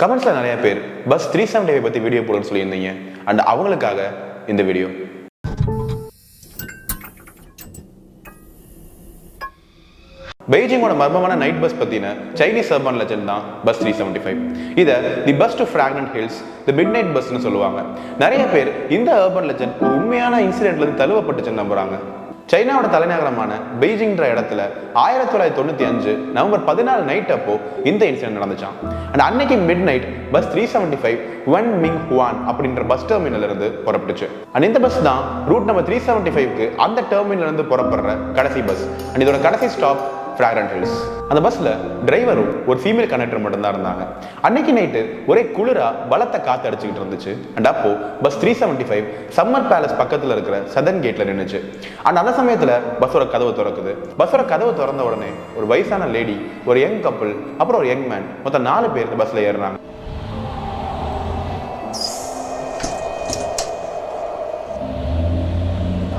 கமெண்ட்ஸ்ல நிறைய பேர் பஸ் 375 பத்தி வீடியோ போடுன்னு சொல்லியிருந்தீங்க. அண்ட் அவங்களுக்காக இந்த வீடியோ. பெய்ஜிங்கோட மர்மமான நைட் பஸ் பத்தின சைனீஸ் அர்பன் லெஜெண்ட் தான் பஸ் 375. இதை the bus to Fragrant Hills, the midnight பஸ்ன்னு சொல்லுவாங்க. நிறைய பேர் இந்த அர்பன் லெஜெண்ட் ஒரு உண்மையான இன்சிடென்ட்ல இருந்து தழுவப்பட்டுச்சுன்னு நம்புறாங்க. சைனாவோட தலைநகரமான பெய்ஜிங்ன்ற இடத்துல 1995 நவம்பர் 14 நைட் அப்போ இந்த இன்சிடென்ட் நடந்துச்சான். அண்ட் அன்னைக்கு midnight bus 375 Wen Ming Huan அப்படின்ற பஸ் டெர்மினல் இருந்து புறப்பட்டுச்சு. அண்ட் இந்த பஸ் தான் ரூட் நம்பர் 375க்கு அந்த டெர்மினல் இருந்து புறப்படுற கடைசி பஸ். அண்ட் இதோட கடைசி ஸ்டாப் ஃப்ராக்ரன்ட் ஹில்ஸ். அந்த பஸ்ல டிரைவரும் ஒரு ஃபீமேல் கண்டக்டர் மட்டும் தான் இருந்தாங்க. அன்னைக்கு நைட்டு ஒரே குளிரா பலத்த காத்து அடிச்சுக்கிட்டு இருந்துச்சு. அண்ட் அப்போ பஸ் 375 சம்மர் பேலஸ் பக்கத்துல இருக்கிற சதர்ன் கேட்ல நின்னுச்சு. அண்ட் அந்த சமயத்துல பஸ்ஸோட கதவு திறக்குது. பஸ்ஸோட கதவு திறந்த உடனே ஒரு வயசான லேடி, ஒரு யங் கப்பிள், அப்புறம் ஒரு யங் மேன், மொத்தம் 4 பேர் இந்த பஸ்ல ஏறுறாங்க.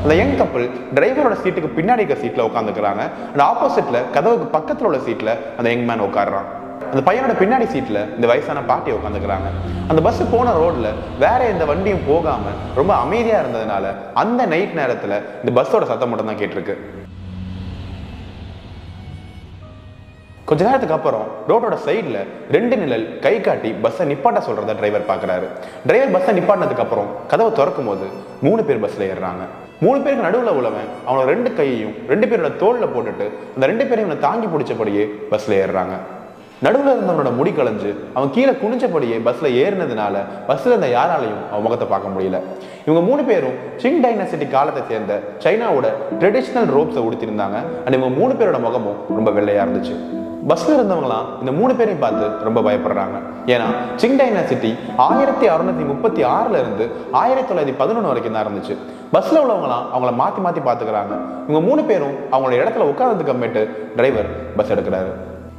அந்த யங் கப்பிள் டிரைவரோட சீட்டுக்கு பின்னாடி இருக்க சீட்ல உட்காந்துக்கிறாங்க. அந்த ஆப்போசிட்ல கதவுக்கு பக்கத்துல உள்ள சீட்ல அந்த யங் மேன் உட்காடுறான். அந்த பையனோட பின்னாடி சீட்ல இந்த வயசான பாட்டி உட்காந்துக்கிறாங்க. அந்த பஸ் போன ரோட்ல வேற எந்த வண்டியும் போகாம ரொம்ப அமைதியா இருந்ததுனால அந்த நைட் நேரத்துல இந்த பஸ்ஸோட சத்தம் மட்டும் தான் கேட்டிருக்கு. கொஞ்ச நேரத்துக்கு அப்புறம் ரோட்டோட சைட்ல 2 நிழல் கை காட்டி பஸ்ஸை நிப்பாட்ட சொல்றத டிரைவர் பாக்குறாரு. டிரைவர் பஸ்ஸை நிப்பாட்டினதுக்கு அப்புறம் கதவை திறக்கும் போது 3 பேர் பஸ்ல ஏறுறாங்க. 3 பேருக்கு நடுவில் உள்ளவன் அவனோட 2 கையையும் 2 பேரோட தோல்ல போட்டுட்டு அந்த 2 பேரையும் தாங்கி பிடிச்சபடியே பஸ்ல ஏறுறாங்க. நடுவில் இருந்தவனோட முடி களைஞ்சு அவன் கீழே குனிஞ்சபடியே பஸ்ல ஏறினதுனால பஸ்ல இருந்த யாராலையும் அவன் முகத்தை பார்க்க முடியல. இவங்க 3 பேரும் சிங் டைனசிட்டி காலத்தை சேர்ந்த சைனாவோட ட்ரெடிஷனல் ரோப்ஸை உடுத்திருந்தாங்க. அண்ட் இவங்க 3 பேரோட முகமும் ரொம்ப வெள்ளையா இருந்துச்சு. பஸ்ல இருந்தவங்களாம் இந்த 3 பேரையும் பார்த்து ரொம்ப பயப்படுறாங்க. ஏன்னா சிங் டைனசிட்டி 1636 இருந்து 1911 வரைக்கும் தான் இருந்துச்சு. பஸ்ல உள்ளவங்களாம் அவங்கள மாத்தி மாத்தி பாத்துக்கிறாங்க. இவங்க 3 பேரும் அவங்களோட இடத்துல உட்கார்ந்ததுக்கு அப்புறமேட்டு டிரைவர் பஸ் எடுக்கிறாரு.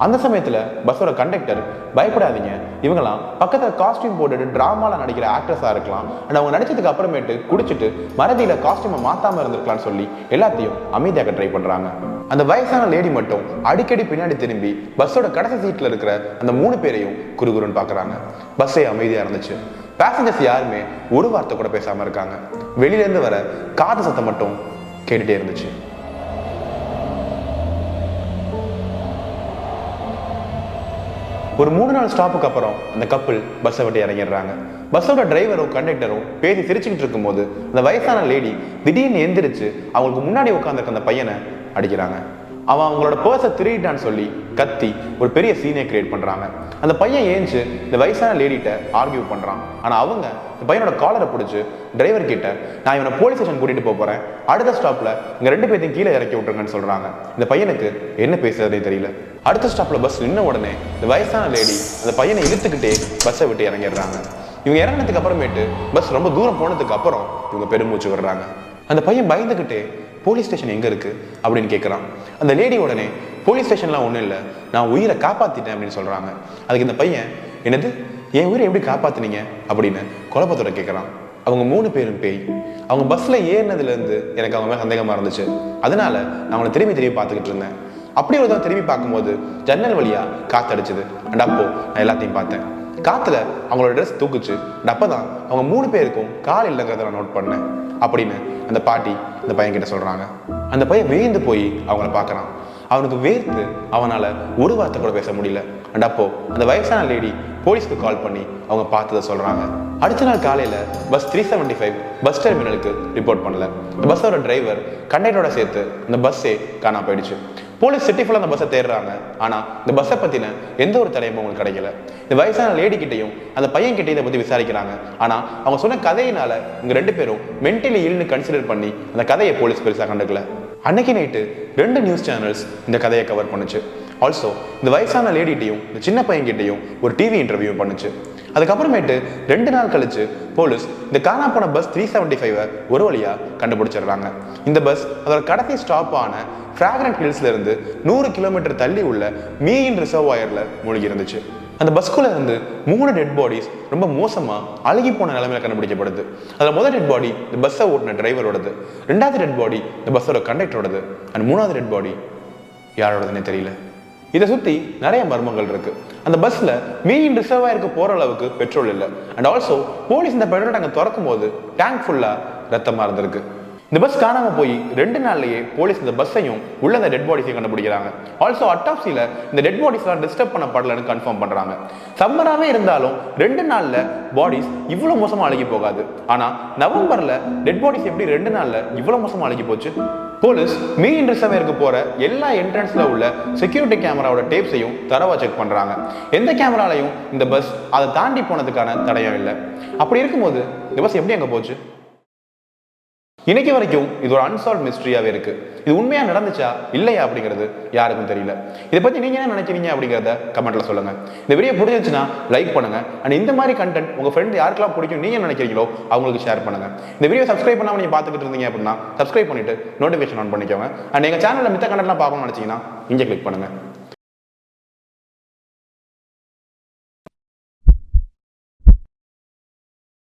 அந்த சமயத்துல பஸ்ஸோட கண்டக்டர், பயப்படாதீங்க, இவங்களாம் பக்கத்துல காஸ்டியூம் போட்டுட்டு டிராமால நடிக்கிற ஆக்ட்ரஸா இருக்கலாம், அண்ட் அவங்க நடிச்சதுக்கு அப்புறமேட்டு குடிச்சிட்டு மறதியில காஸ்டியூமை மாத்தாம இருந்திருக்கலாம்னு சொல்லி எல்லாத்தையும் அமைதியாக ட்ரை பண்றாங்க. அந்த வயசான லேடி மட்டும் அடிக்கடி பின்னாடி திரும்பி பஸ்ஸோட கடைசி சீட்ல இருக்கிற அந்த 3 பேரையும் குறுகுறுன்னு பாக்குறாங்க. பஸ்ஸே அமைதியா இருந்துச்சு. பேசஞ்சர்ஸ் யாருமே ஒரு வார்த்தை கூட பேசாம இருக்காங்க. வெளியில இருந்து வர காது சத்தம் மட்டும் கேட்டுட்டே இருந்துச்சு. ஒரு 3-4 ஸ்டாப்புக்கு அப்புறம் அந்த கப்பிள் பஸ்ஸை விட்டு இறங்கிடுறாங்க. பஸ்ஸோட டிரைவரும் கண்டக்டரும் பேசி சிரிச்சுக்கிட்டு இருக்கும் போது அந்த வயசான லேடி திடீர்னு எந்திரிச்சு அவங்களுக்கு முன்னாடி உட்காந்துருக்க அந்த பையனை அடிக்கிறாங்க. அவன் அவங்களோட பர்ஸை திருடிட்டான்னு சொல்லி கத்தி ஒரு பெரிய சீனை கிரியேட் பண்றாங்க. அந்த பையன் ஏஞ்சு இந்த வயசான லேடிட்ட ஆர்கியூ பண்றான். ஆனா அவங்க இந்த பையனோட காலரை பிடிச்சு டிரைவர் கிட்ட, நான் இவனை போலீஸ் ஸ்டேஷன் கூட்டிட்டு போறேன், அடுத்த ஸ்டாப்ல இங்க 2 பேர்த்தையும் கீழே இறக்கி விட்டுருங்கன்னு சொல்றாங்க. இந்த பையனுக்கு என்ன பேசுறதே தெரியல. அடுத்த ஸ்டாப்ல பஸ் நின்ன உடனே இந்த வயசான லேடி அந்த பையனை இழுத்துக்கிட்டே பஸ்ஸை விட்டு இறங்கிடுறாங்க. இவங்க இறங்கினதுக்கு அப்புறமேட்டு பஸ் ரொம்ப தூரம் போனதுக்கு அப்புறம் இவங்க பெருமூச்சு விடுறாங்க. அந்த பையன் பயந்துகிட்டே போலீஸ் ஸ்டேஷன் எங்க இருக்கு அப்படின்னு கேட்கறான். அந்த லேடி உடனே, போலீஸ் ஸ்டேஷன்லாம் ஒன்றும் இல்லை, நான் உயிரை காப்பாத்திட்டேன் அப்படின்னு சொல்றாங்க. அதுக்கு இந்த பையன், என்னது, என் உயிரை எப்படி காப்பாத்தினீங்க அப்படின்னு குழப்பத்தோட கேட்கறான். அவங்க 3 பேரும் பேய். அவங்க பஸ்ல ஏறினதுல இருந்து எனக்கு அவங்க மேல சந்தேகமா இருந்துச்சு. அதனால நான் அவங்களை திரும்பி பார்த்துக்கிட்டு இருந்தேன். அப்படி ஒரு தான் திரும்பி பார்க்கும்போது ஜன்னல் வழியா காத்து அடிச்சுது. அண்ட் அப்போ நான் எல்லாத்தையும் பார்த்தேன். காத்துல அவங்களோட ட்ரெஸ் தூக்குச்சு. அண்ட் அப்பதான் அவங்க 3 பேருக்கும் கால் இல்லைங்கிறத நான் நோட் பண்ணேன் அப்படின்னு அந்த பாட்டி அந்த பையன் கிட்ட சொல்றாங்க. அந்த பையன் வேந்து போய் அவங்கள பார்க்கறான். அவனுக்கு வேர்த்து அவனால ஒரு வார்த்தை கூட பேச முடியல. அண்ட் அப்போ அந்த வயசான லேடி போலீஸ்க்கு கால் பண்ணி அவங்க பார்த்ததை சொல்றாங்க. அடுத்த நாள் காலையில பஸ் 375 பஸ் டெர்மினலுக்கு ரிப்போர்ட் பண்ணல. இந்த பஸ்ஸோட டிரைவர் கண்டக்டரோட சேர்த்து அந்த பஸ்ஸே காணாம போயிடுச்சு. போலீஸ் சிட்டி ஃபுல்லா அந்த பஸ்ஸை தேடுறாங்க. ஆனா இந்த பஸ்ஸை பத்தின எந்த ஒரு தடயமும் அவங்களுக்கு கிடைக்கல. இந்த வயசான லேடி கிட்டையும் அந்த பையன் கிட்டையும் இதை பத்தி விசாரிக்கிறாங்க. ஆனா அவங்க சொன்ன கதையினால இவங்க 2 பேரும் மென்டலி இல்னு கன்சிடர் பண்ணி அந்த கதையை போலீஸ் பெருசா கண்டுக்கல. அன்னைக்கு நைட்டு 2 நியூஸ் சேனல்ஸ் இந்த கதையை கவர் பண்ணுச்சு. ஆல்சோ இந்த வயசான லேடிட்டையும் இந்த சின்ன பையன் கிட்டையும் ஒரு டிவி இன்டர்வியூ பண்ணுச்சு. அதுக்கப்புறமேட்டு 2 நாள் கழிச்சு போலீஸ் இந்த காணா போன பஸ் 375 ஒரு வழியா கண்டுபிடிச்சிடுறாங்க. இந்த பஸ் அதோட கடைசி ஸ்டாப் ஆன ஃப்ராக்ரன்ட் ஹில்ஸ்ல இருந்து 100 கிலோமீட்டர் தள்ளி உள்ள மீயின் ரிசர்வாயர்ல மூழ்கி இருந்துச்சு. அந்த பஸ்குள்ள இருந்து 3 டெட் பாடிஸ் ரொம்ப மோசமா அழுகி போன நிலைமையில கண்டுபிடிக்கப்படுது. அதுல முதல் டெட் பாடி இந்த பஸ்ஸை ஓட்டின டிரைவரோடது, 2வது டெட் பாடி இந்த பஸ்ஸோட கண்டக்டரோடது, அண்ட் 3வது டெட் பாடி யாரோடதுன்னே தெரியல. இதை சுத்தி நிறைய மர்மங்கள் இருக்கு. அந்த பஸ்ல மீன் ரிசர்வாயருக்கு போற அளவுக்கு பெட்ரோல் இல்லை. அண்ட் ஆல்சோ போலீஸ் இந்த பெட்ரோல் டேங்கை திறக்கும் போது டேங்க் ஃபுல்லா ரத்தமா இருந்திருக்கு. இந்த பஸ் காணாம போய் 2 நாள்லயே போலீஸ் இந்த பஸ்ஸையும் உள்ள இந்த டெட் பாடிஸையும் கண்டுபிடிக்கிறாங்க. ஆல்சோ அட்டாப்சில இந்த டெட் பாடிஸ்லாம் டிஸ்டர்ப் பண்ணப்படலன்னு கன்ஃபார்ம் பண்றாங்க. சம்மராவே இருந்தாலும் 2 நாள்ல பாடிஸ் இவ்வளவு மோசமா அழுகி போகாது. ஆனா நவம்பர்ல டெட் பாடிஸ் எப்படி 2 நாள்ல இவ்வளவு மோசமா அழுகி போச்சு? போலீஸ் மீன் ரிசர்வேருக்கு போற எல்லா என்ட்ரன்ஸ்ல உள்ள செக்யூரிட்டி கேமராவோட டேப்ஸையும் தரவா செக் பண்றாங்க. எந்த கேமராலையும் இந்த பஸ் அதை தாண்டி போனதுக்கான தடயம் இல்லை. அப்படி இருக்கும்போது இந்த பஸ் எப்படி அங்க போச்சு? இன்னைக்கு வரைக்கும் இது ஒரு அன்சால்வ் மிஸ்ட்ரியாவே இருக்கு. இது உண்மையா நடந்துச்சா இல்லையா அப்படிங்கிறது யாருக்கும் தெரியல. இதை பத்தி நீங்க என்ன நினைக்கிறீங்க அப்படிங்கிறத கமெண்ட்ல சொல்லுங்க. இந்த வீடியோ பிடிச்சிருச்சுன்னா லைக் பண்ணுங்க. அண்ட் இந்த மாதிரி கண்டென்ட் உங்க ஃப்ரெண்ட் யாருக்கெல்லாம் பிடிக்கும் நீங்க நினைக்கிறீங்களோ அவங்களுக்கு ஷேர் பண்ணுங்க. இந்த வீடியோ சப்ஸ்கிரைப் பண்ணாம நீங்க பாத்துக்கிட்டு இருந்தீங்க அப்படின்னா சப்ஸ்கிரைப் பண்ணிட்டு நோட்டிபிகேஷன் ஆன் பண்ணிக்கோங்க. அண்ட் எங்க சேனல்ல மித்த கண்டென்ட்லாம் பார்க்கணும்னு நினைச்சீங்கன்னா இங்க கிளிக் பண்ணுங்க.